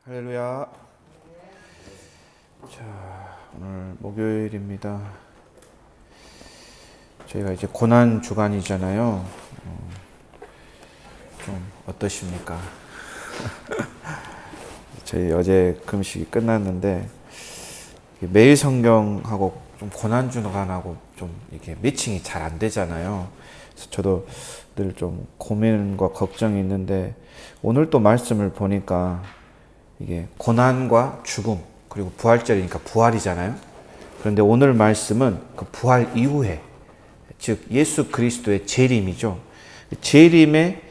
할렐루야. 자, 오늘 목요일입니다. 저희가 이제 고난 주간이잖아요. 좀 어떠십니까? 저희 어제 금식이 끝났는데 매일 성경하고 좀 고난 주간하고 좀 이게 매칭이 잘 안 되잖아요. 그래서 저도 늘 좀 고민과 걱정이 있는데 오늘 또 말씀을 보니까 이게 고난과 죽음 그리고 부활절이니까 부활이잖아요. 그런데 오늘 말씀은 그 부활 이후에, 즉 예수 그리스도의 재림이죠. 재림에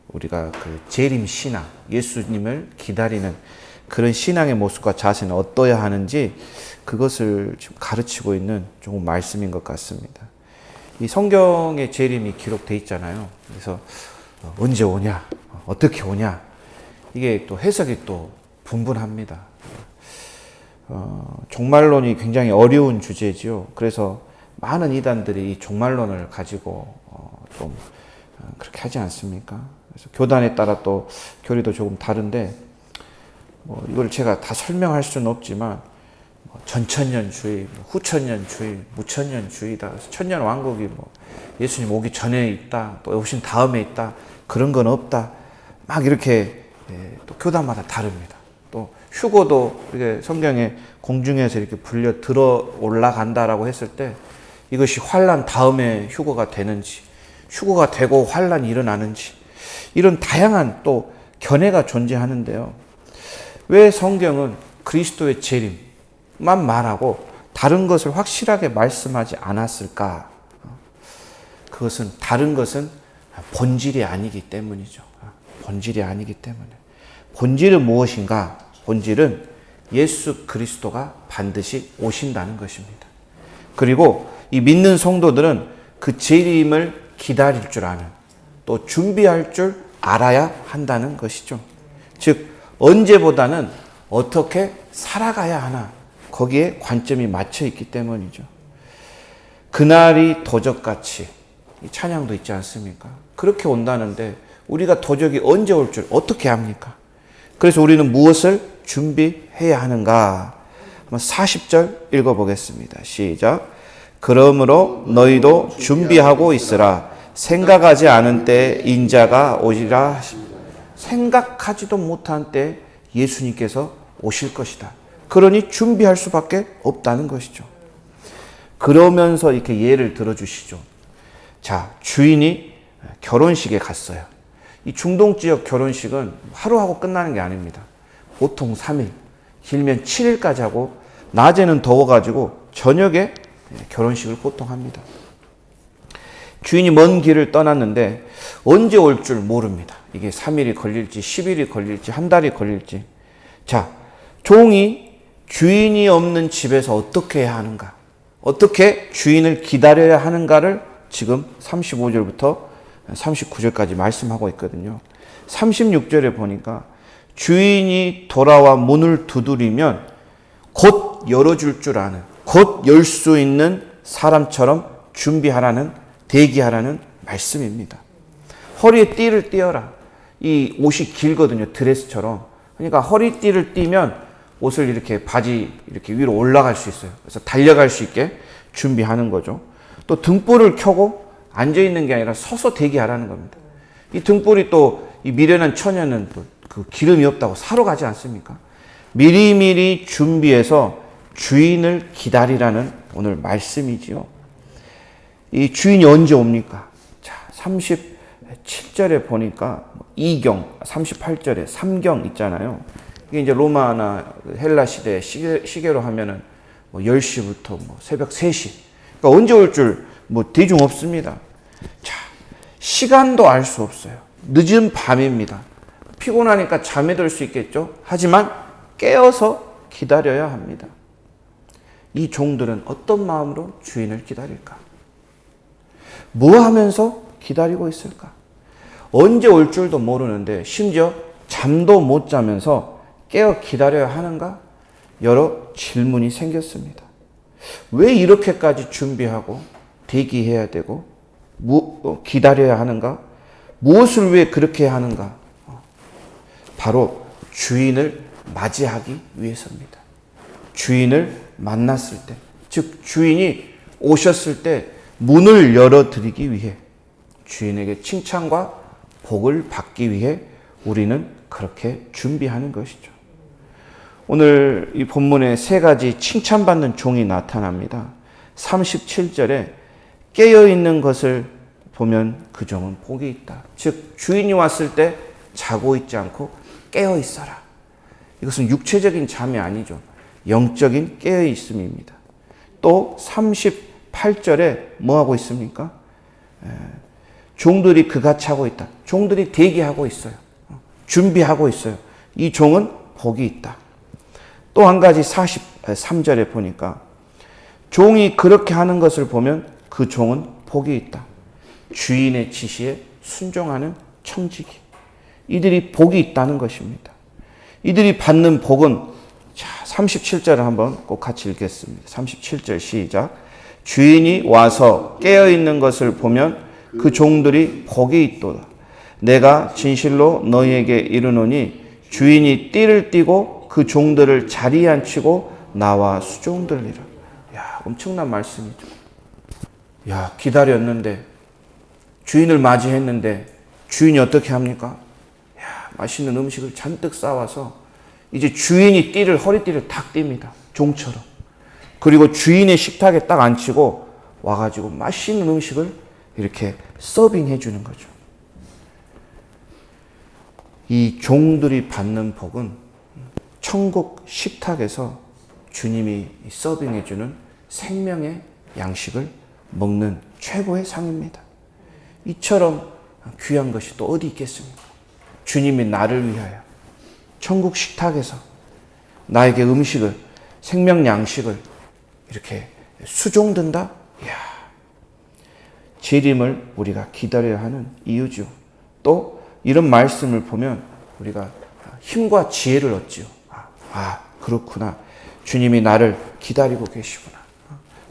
우리가 그 재림 신앙, 예수님을 기다리는 그런 신앙의 모습과 자세는 어떠해야 하는지 그것을 지금 가르치고 있는 조금 말씀인 것 같습니다. 이 성경의 재림이 기록되어 있잖아요. 그래서 언제 오냐, 어떻게 오냐, 이게 또 해석이 또 분분합니다. 종말론이 굉장히 어려운 주제지요. 그래서 많은 이단들이 이 종말론을 가지고 좀 그렇게 하지 않습니까? 그래서 교단에 따라 또 교리도 조금 다른데 이걸 제가 다 설명할 수는 없지만 전천년주의, 후천년주의, 무천년주의다. 천년왕국이 예수님 오기 전에 있다, 또 오신 다음에 있다, 그런 건 없다. 막 이렇게 또 교단마다 다릅니다. 또 휴거도 이렇게 성경에 공중에서 이렇게 불려 들어 올라간다라고 했을 때 이것이 환난 다음에 휴거가 되는지, 휴거가 되고 환난이 일어나는지, 이런 다양한 또 견해가 존재하는데요. 왜 성경은 그리스도의 재림만 말하고 다른 것을 확실하게 말씀하지 않았을까? 그것은 다른 것은 본질이 아니기 때문이죠. 본질이 아니기 때문에. 본질은 무엇인가? 본질은 예수 그리스도가 반드시 오신다는 것입니다. 그리고 이 믿는 성도들은 그 재림을 기다릴 줄 아는, 또 준비할 줄 알아야 한다는 것이죠. 즉 언제보다는 어떻게 살아가야 하나, 거기에 관점이 맞춰 있기 때문이죠. 그날이 도적같이, 이 찬양도 있지 않습니까? 그렇게 온다는데 우리가 도적이 언제 올 줄 어떻게 합니까? 그래서 우리는 무엇을 준비해야 하는가? 한번 40절 읽어보겠습니다. 시작. 그러므로 너희도 준비하고 있으라. 생각하지 않은 때에 인자가 오리라 하십니다. 생각하지도 못한 때 예수님께서 오실 것이다. 그러니 준비할 수밖에 없다는 것이죠. 그러면서 이렇게 예를 들어주시죠. 자, 주인이 결혼식에 갔어요. 이 중동 지역 결혼식은 하루하고 끝나는 게 아닙니다. 보통 3일, 길면 7일까지 하고 낮에는 더워가지고 저녁에 결혼식을 보통 합니다. 주인이 먼 길을 떠났는데 언제 올 줄 모릅니다. 이게 3일이 걸릴지 10일이 걸릴지 한 달이 걸릴지. 자, 종이 주인이 없는 집에서 어떻게 해야 하는가? 어떻게 주인을 기다려야 하는가를 지금 35절부터 39절까지 말씀하고 있거든요. 36절에 보니까 주인이 돌아와 문을 두드리면 곧 열어줄 줄 아는, 곧 열 수 있는 사람처럼 준비하라는, 대기하라는 말씀입니다. 허리에 띠를 띠어라. 이 옷이 길거든요. 드레스처럼. 그러니까 허리띠를 띠면 옷을 이렇게 바지 이렇게 위로 올라갈 수 있어요. 그래서 달려갈 수 있게 준비하는 거죠. 또 등불을 켜고 앉아있는 게 아니라 서서 대기하라는 겁니다. 이 등불이 또 이 미련한 처녀는 또 그 기름이 없다고 사러 가지 않습니까? 미리미리 준비해서 주인을 기다리라는 오늘 말씀이지요. 이 주인이 언제 옵니까? 자, 37절에 보니까 2경, 38절에 3경 있잖아요. 이게 이제 로마나 헬라 시대 시계로 하면은 10시부터 새벽 3시. 그러니까 언제 올 줄 대중 없습니다. 자, 시간도 알 수 없어요. 늦은 밤입니다. 피곤하니까 잠에 들 수 있겠죠. 하지만 깨어서 기다려야 합니다. 이 종들은 어떤 마음으로 주인을 기다릴까? 뭐 하면서 기다리고 있을까? 언제 올 줄도 모르는데 심지어 잠도 못 자면서 깨어 기다려야 하는가? 여러 질문이 생겼습니다. 왜 이렇게까지 준비하고 대기해야 되고 기다려야 하는가? 무엇을 왜 그렇게 하는가? 바로 주인을 맞이하기 위해서입니다. 주인을 만났을 때, 즉 주인이 오셨을 때 문을 열어드리기 위해, 주인에게 칭찬과 복을 받기 위해 우리는 그렇게 준비하는 것이죠. 오늘 이 본문에 세 가지 칭찬받는 종이 나타납니다. 37절에 깨어있는 것을 보면 그 종은 복이 있다. 즉 주인이 왔을 때 자고 있지 않고 깨어있어라. 이것은 육체적인 잠이 아니죠. 영적인 깨어있음입니다. 또 38절에 뭐하고 있습니까? 종들이 그같이 하고 있다. 종들이 대기하고 있어요. 준비하고 있어요. 이 종은 복이 있다. 또 한 가지 43절에 보니까 종이 그렇게 하는 것을 보면 그 종은 복이 있다. 주인의 지시에 순종하는 청지기. 이들이 복이 있다는 것입니다. 이들이 받는 복은, 자, 37절을 한번 꼭 같이 읽겠습니다. 37절 시작. 주인이 와서 깨어있는 것을 보면 그 종들이 복이 있도다. 내가 진실로 너희에게 이르노니 주인이 띠를 띠고 그 종들을 자리에 앉히고 나와 수종들리라. 야, 엄청난 말씀이죠. 야, 기다렸는데, 주인을 맞이했는데 주인이 어떻게 합니까? 야, 맛있는 음식을 잔뜩 싸와서 이제 주인이 허리띠를 탁 띱니다. 종처럼. 그리고 주인의 식탁에 딱 앉히고 와가지고 맛있는 음식을 이렇게 서빙해 주는 거죠. 이 종들이 받는 복은 천국 식탁에서 주님이 서빙해 주는 생명의 양식을 먹는 최고의 상입니다. 이처럼 귀한 것이 또 어디 있겠습니까? 주님이 나를 위하여 천국 식탁에서 나에게 음식을, 생명 양식을 이렇게 수종든다? 이야, 재림을 우리가 기다려야 하는 이유죠. 또 이런 말씀을 보면 우리가 힘과 지혜를 얻지요. 그렇구나. 주님이 나를 기다리고 계시구나.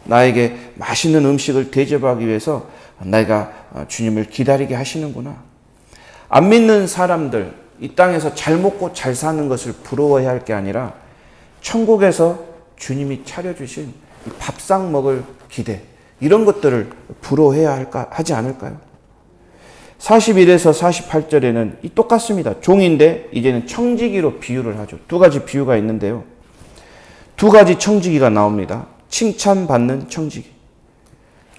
나에게 맛있는 음식을 대접하기 위해서 내가 주님을 기다리게 하시는구나. 안 믿는 사람들, 이 땅에서 잘 먹고 잘 사는 것을 부러워해야 할 게 아니라 천국에서 주님이 차려주신 밥상 먹을 기대, 이런 것들을 부러워해야 하지 않을까요? 41에서 48절에는 똑같습니다. 종인데 이제는 청지기로 비유를 하죠. 두 가지 비유가 있는데요. 두 가지 청지기가 나옵니다. 칭찬받는 청지기.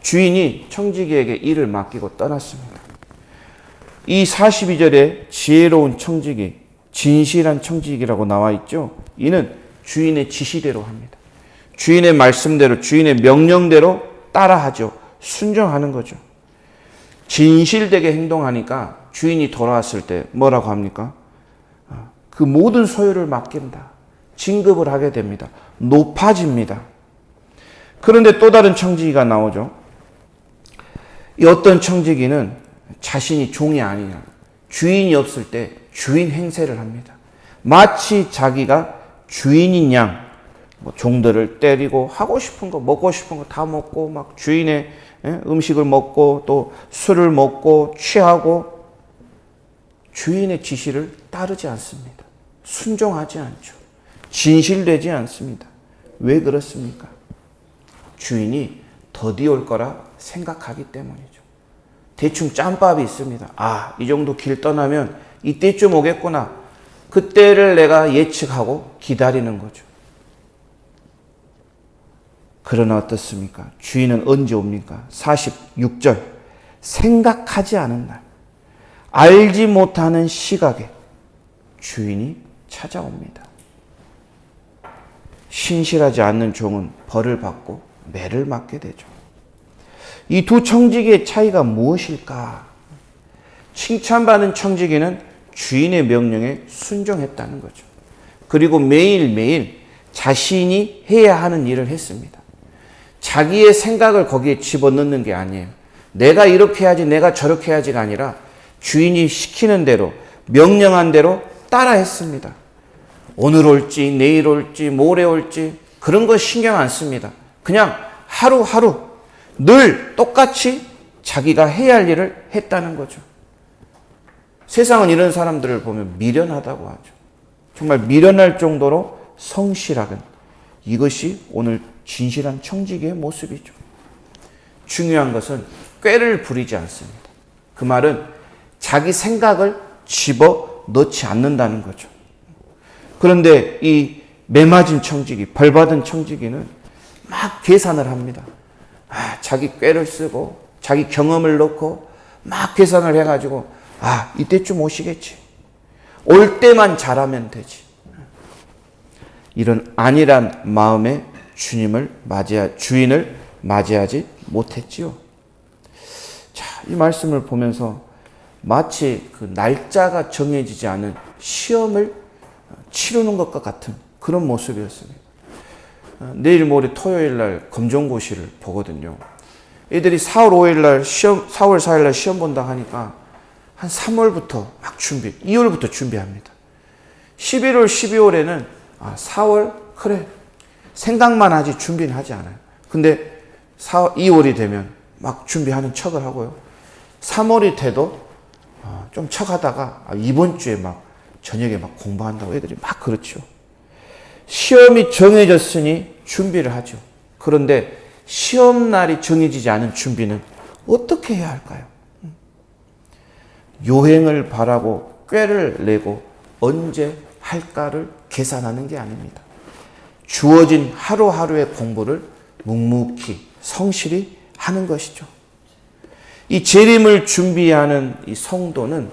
주인이 청지기에게 일을 맡기고 떠났습니다. 이 42절에 지혜로운 청지기, 진실한 청지기라고 나와 있죠. 이는 주인의 지시대로 합니다. 주인의 말씀대로, 주인의 명령대로 따라하죠. 순종하는 거죠. 진실되게 행동하니까 주인이 돌아왔을 때 뭐라고 합니까? 그 모든 소유를 맡긴다. 진급을 하게 됩니다. 높아집니다. 그런데 또 다른 청지기가 나오죠. 이 어떤 청지기는 자신이 종이 아니냐, 주인이 없을 때 주인 행세를 합니다. 마치 자기가 주인인 양, 종들을 때리고 하고 싶은 거, 먹고 싶은 거 다 먹고 막 주인의 음식을 먹고 또 술을 먹고 취하고 주인의 지시를 따르지 않습니다. 순종하지 않죠. 진실되지 않습니다. 왜 그렇습니까? 주인이 더디 올 거라 생각하기 때문이죠. 대충 짬밥이 있습니다. 이 정도 길 떠나면 이때쯤 오겠구나. 그때를 내가 예측하고 기다리는 거죠. 그러나 어떻습니까? 주인은 언제 옵니까? 46절. 생각하지 않은 날, 알지 못하는 시각에 주인이 찾아옵니다. 신실하지 않는 종은 벌을 받고 매를 맞게 되죠. 이 두 청지기의 차이가 무엇일까? 칭찬받는 청지기는 주인의 명령에 순종했다는 거죠. 그리고 매일매일 자신이 해야 하는 일을 했습니다. 자기의 생각을 거기에 집어넣는 게 아니에요. 내가 이렇게 해야지, 내가 저렇게 해야지가 아니라 주인이 시키는 대로, 명령한 대로 따라 했습니다. 오늘 올지, 내일 올지, 모레 올지 그런 거 신경 안 씁니다. 그냥 하루하루 늘 똑같이 자기가 해야 할 일을 했다는 거죠. 세상은 이런 사람들을 보면 미련하다고 하죠. 정말 미련할 정도로 성실하건 이것이 오늘 진실한 청지기의 모습이죠. 중요한 것은 꾀를 부리지 않습니다. 그 말은 자기 생각을 집어 넣지 않는다는 거죠. 그런데 이 매맞은 청지기, 벌받은 청지기는 막 계산을 합니다. 자기 꾀를 쓰고 자기 경험을 넣고 막 계산을 해가지고 이때쯤 오시겠지. 올 때만 잘하면 되지. 이런 안일한 마음에 주인을 맞이하지 못했지요. 자, 이 말씀을 보면서 마치 그 날짜가 정해지지 않은 시험을 치르는 것과 같은 그런 모습이었습니다. 내일 모레 토요일 날 검정고시를 보거든요. 애들이 4월 5일 날 4월 4일 날 시험 본다 하니까 한 3월부터 막 2월부터 준비합니다. 11월, 12월에는 4월 그래 생각만 하지 준비는 하지 않아요. 근데 2월이 되면 막 준비하는 척을 하고요. 3월이 돼도 좀 척하다가 이번 주에 막 저녁에 막 공부한다고 애들이 막 그렇죠. 시험이 정해졌으니 준비를 하죠. 그런데 시험 날이 정해지지 않은 준비는 어떻게 해야 할까요? 요행을 바라고 꾀를 내고 언제 할까를 계산하는 게 아닙니다. 주어진 하루하루의 공부를 묵묵히 성실히 하는 것이죠. 이 재림을 준비하는 이 성도는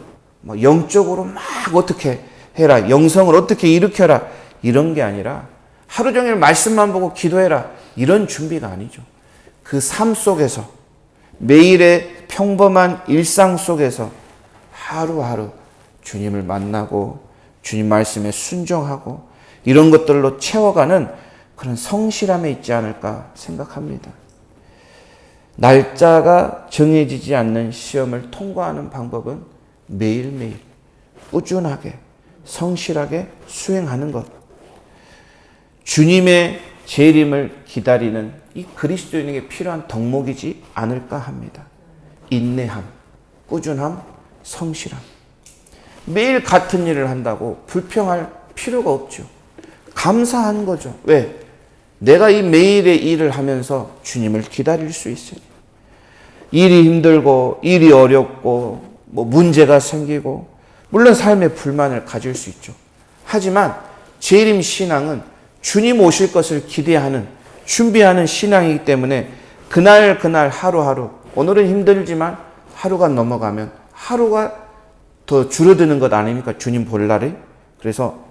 영적으로 막 어떻게 해라, 영성을 어떻게 일으켜라 이런 게 아니라 하루 종일 말씀만 보고 기도해라 이런 준비가 아니죠. 그 삶 속에서 매일의 평범한 일상 속에서 하루하루 주님을 만나고 주님 말씀에 순종하고 이런 것들로 채워가는 그런 성실함에 있지 않을까 생각합니다. 날짜가 정해지지 않는 시험을 통과하는 방법은 매일매일 꾸준하게 성실하게 수행하는 것. 주님의 재림을 기다리는 이 그리스도인에게 필요한 덕목이지 않을까 합니다. 인내함, 꾸준함, 성실함. 매일 같은 일을 한다고 불평할 필요가 없죠. 감사한 거죠. 왜? 내가 이 매일의 일을 하면서 주님을 기다릴 수 있으니. 일이 힘들고 일이 어렵고 문제가 생기고 물론 삶에 불만을 가질 수 있죠. 하지만 재림 신앙은 주님 오실 것을 기대하는 준비하는 신앙이기 때문에 그날 하루하루 오늘은 힘들지만 하루가 넘어가면 하루가 더 줄어드는 것 아닙니까? 주님 볼 날이. 그래서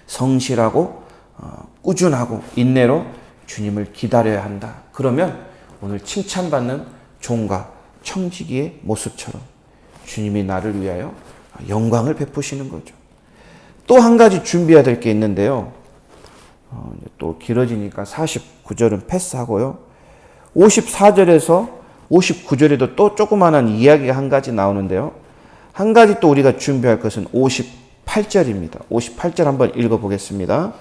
성실하고 꾸준하고 인내로 주님을 기다려야 한다. 그러면 오늘 칭찬받는 종과 청지기의 모습처럼 주님이 나를 위하여 영광을 베푸시는 거죠. 또 한 가지 준비해야 될 게 있는데요. 또 길어지니까 49절은 패스하고요. 54절에서 59절에도 또 조그마한 이야기가 한 가지 나오는데요. 한 가지 또 우리가 준비할 것은 58절입니다. 58절 한번 읽어보겠습니다.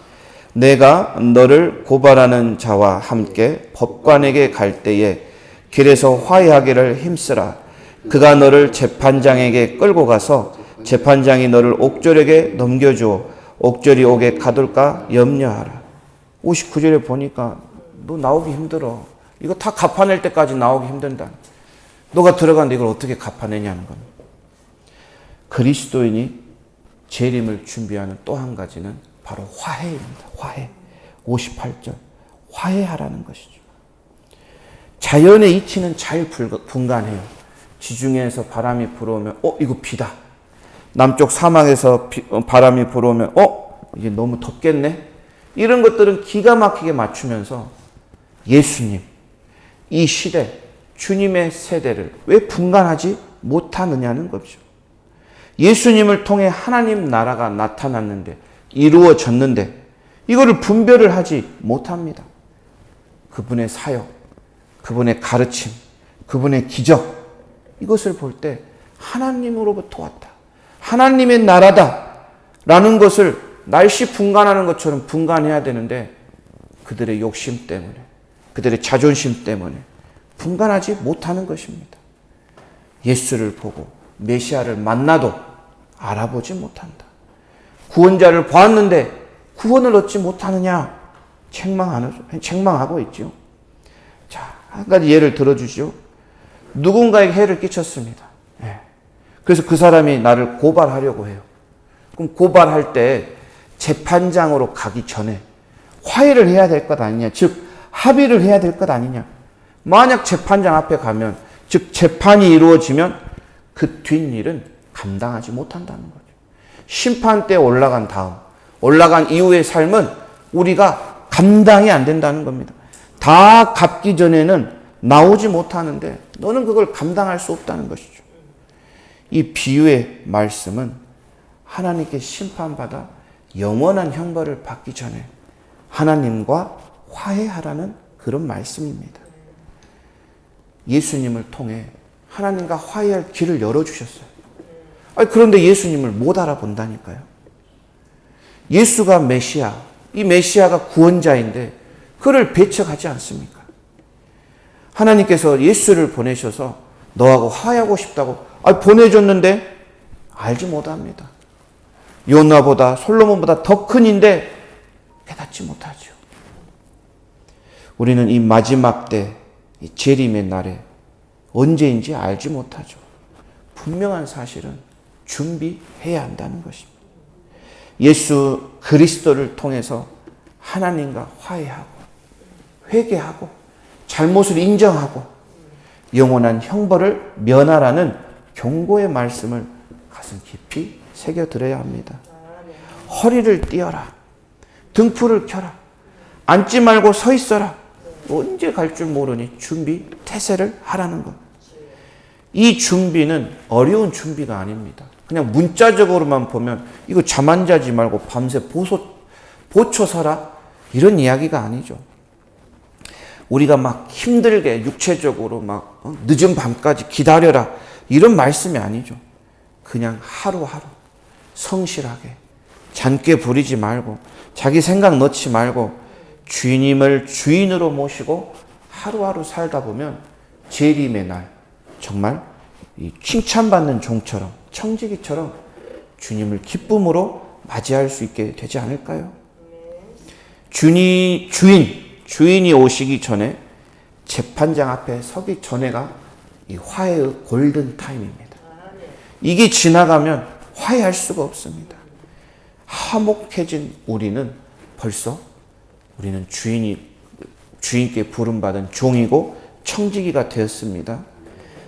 내가 너를 고발하는 자와 함께 법관에게 갈 때에 길에서 화해하기를 힘쓰라. 그가 너를 재판장에게 끌고 가서 재판장이 너를 옥졸에게 넘겨주어 옥졸이 옥에 가둘까 염려하라. 59절에 보니까 너 나오기 힘들어. 이거 다 갚아낼 때까지 나오기 힘든다. 너가 들어갔는데 이걸 어떻게 갚아내냐는 겁니다. 그리스도인이 재림을 준비하는 또 한 가지는 바로 화해입니다. 화해. 58절. 화해하라는 것이죠. 자연의 이치는 잘 분간해요. 지중해에서 바람이 불어오면 이거 비다. 남쪽 사막에서 바람이 불어오면 이게 너무 덥겠네. 이런 것들은 기가 막히게 맞추면서 예수님, 이 시대, 주님의 세대를 왜 분간하지 못하느냐는 거죠. 예수님을 통해 하나님 나라가 나타났는데 이루어졌는데 이거를 분별을 하지 못합니다. 그분의 사역, 그분의 가르침, 그분의 기적 이것을 볼 때 하나님으로부터 왔다. 하나님의 나라다 라는 것을 날씨 분간하는 것처럼 분간해야 되는데 그들의 욕심 때문에 그들의 자존심 때문에 분간하지 못하는 것입니다. 예수를 보고 메시아를 만나도 알아보지 못한다. 구원자를 보았는데 구원을 얻지 못하느냐 책망하고 있죠. 자, 한 가지 예를 들어주시죠. 누군가에게 해를 끼쳤습니다. 그래서 그 사람이 나를 고발하려고 해요. 그럼 고발할 때 재판장으로 가기 전에 화해를 해야 될 것 아니냐, 즉 합의를 해야 될 것 아니냐. 만약 재판장 앞에 가면, 즉 재판이 이루어지면 그 뒷일은 감당하지 못한다는 거죠. 심판 때 올라간 이후의 삶은 우리가 감당이 안 된다는 겁니다. 다 갚기 전에는 나오지 못하는데 너는 그걸 감당할 수 없다는 것이죠. 이 비유의 말씀은 하나님께 심판받아 영원한 형벌을 받기 전에 하나님과 화해하라는 그런 말씀입니다. 예수님을 통해 하나님과 화해할 길을 열어주셨어요. 그런데 예수님을 못 알아본다니까요. 예수가 메시아, 이 메시아가 구원자인데 그를 배척하지 않습니까? 하나님께서 예수를 보내셔서 너하고 화해하고 싶다고 보내줬는데 알지 못합니다. 요나보다 솔로몬보다 더 큰 인데 깨닫지 못하죠. 우리는 이 마지막 때, 이 재림의 날에 언제인지 알지 못하죠. 분명한 사실은 준비해야 한다는 것입니다. 예수 그리스도를 통해서 하나님과 화해하고 회개하고 잘못을 인정하고 영원한 형벌을 면하라는 경고의 말씀을 가슴 깊이 새겨들어야 합니다. 허리를 띄어라. 등불을 켜라. 앉지 말고 서 있어라. 언제 갈 줄 모르니 준비, 태세를 하라는 것. 이 준비는 어려운 준비가 아닙니다. 그냥 문자적으로만 보면 이거 잠 안 자지 말고 밤새 보초 서라 이런 이야기가 아니죠. 우리가 막 힘들게 육체적으로 막 늦은 밤까지 기다려라 이런 말씀이 아니죠. 그냥 하루하루 성실하게 잔꾀 부리지 말고 자기 생각 넣지 말고 주님을 주인으로 모시고 하루하루 살다 보면 재림의 날 정말 칭찬받는 종처럼 청지기처럼 주님을 기쁨으로 맞이할 수 있게 되지 않을까요? 주인이 오시기 전에 재판장 앞에 서기 전에가 이 화해의 골든 타임입니다. 이게 지나가면 화해할 수가 없습니다. 화목해진 우리는 벌써 우리는 주인께 부름받은 종이고 청지기가 되었습니다.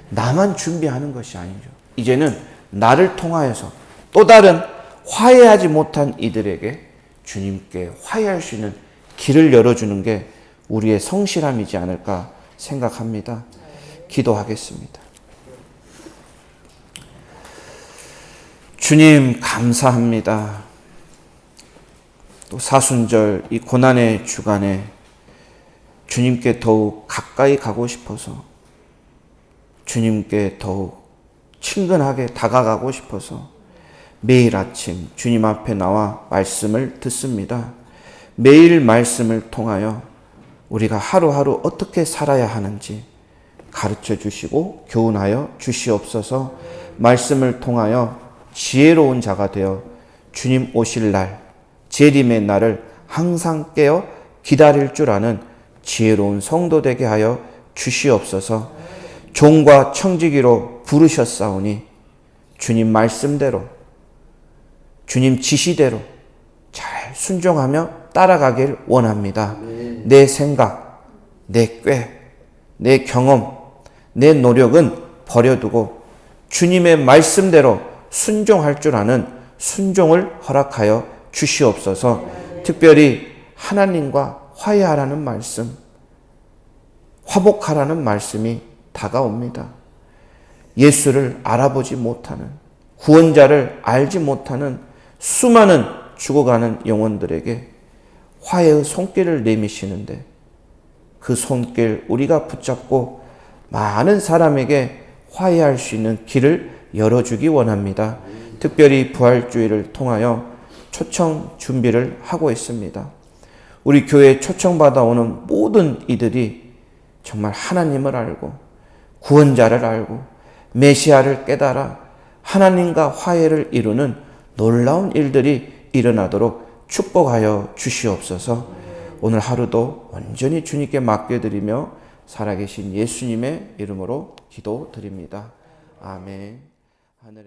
나만 준비하는 것이 아니죠. 이제는 나를 통하여서 또 다른 화해하지 못한 이들에게 주님께 화해할 수 있는 길을 열어주는 게 우리의 성실함이지 않을까 생각합니다. 기도하겠습니다. 주님 감사합니다. 또 사순절 이 고난의 주간에 주님께 더욱 가까이 가고 싶어서 주님께 더욱 친근하게 다가가고 싶어서 매일 아침 주님 앞에 나와 말씀을 듣습니다. 매일 말씀을 통하여 우리가 하루하루 어떻게 살아야 하는지 가르쳐 주시고 교훈하여 주시옵소서. 말씀을 통하여 지혜로운 자가 되어 주님 오실 날, 재림의 날을 항상 깨어 기다릴 줄 아는 지혜로운 성도 되게 하여 주시옵소서. 종과 청지기로 부르셨사오니 주님 말씀대로 주님 지시대로 잘 순종하며 따라가길 원합니다. 내 생각, 내 꾀, 내 경험, 내 노력은 버려두고 주님의 말씀대로 순종할 줄 아는 순종을 허락하여 주시옵소서. 특별히 하나님과 화해하라는 말씀, 화목하라는 말씀이 다가옵니다. 예수를 알아보지 못하는, 구원자를 알지 못하는 수많은 죽어가는 영혼들에게 화해의 손길을 내미시는데 그 손길 우리가 붙잡고 많은 사람에게 화해할 수 있는 길을 열어주기 원합니다. 특별히 부활주의를 통하여 초청 준비를 하고 있습니다. 우리 교회에 초청받아 오는 모든 이들이 정말 하나님을 알고 구원자를 알고 메시아를 깨달아 하나님과 화해를 이루는 놀라운 일들이 일어나도록 축복하여 주시옵소서. 오늘 하루도 온전히 주님께 맡겨드리며 살아계신 예수님의 이름으로 기도드립니다. 아멘. 하늘에